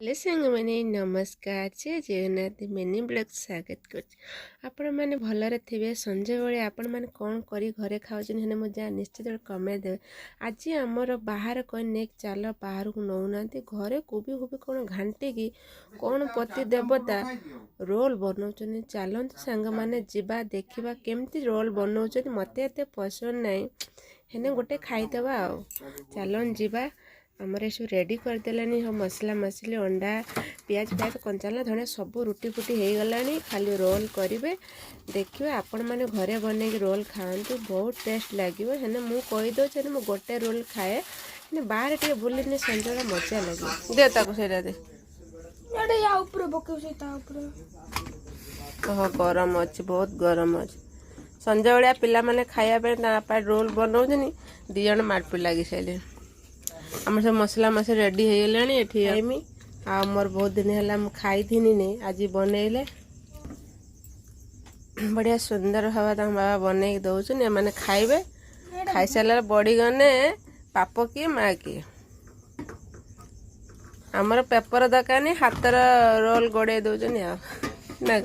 Hello सांग मैंने नमस्कार जय जगन्नाथ मिनी ब्लॉग स्वागत कर भलरे थे संजे बेले आपण मैंने कौन करी घरे खाऊन मुझे निश्चित कमेंट देवे। आज आमर बाहर कहीं नेक चल बाहर को नौना घरे कोबी कोबी कौन घाटी कौन पति देवता रोल बनाऊँ चलते सांग मैंने जीवा देखा केमती रोल बनाऊँ मत एत पसंद नाई हेने गोटे खाईदबा आ चलन जीवा आमर सब रेडी करदेलानी हम मसला मसली अंडा पियाज पियाज कंचाला धनिया सब रुटी फुटी हो गला खाली रोल करेंगे देखिए आपण मैंने घरे बन रोल खातु बहुत टेस्ट लगे हेने मुझे कहीदे मु गोटे रोल खाए बाहर टे बुलने संजोड़ा मजा लगे दे दे ओह गरम अच्छे बहुत गरम अच्छे संजा बेलिया पिला माने खाया रोल बनाऊँ दिज मारपी लगी सारे आम सब मसला मसला रेडी हो गलानी एमी आमर बहुत दिन है खाई थी नहीं आज बनइले बढ़िया सुंदर भाव बाबा बन दौन मैंने खाइबे खाई सारा बड़ी गने पाप किए माँ किए आमर पेपर दरकार हाथ रोल गड़े दौन ना।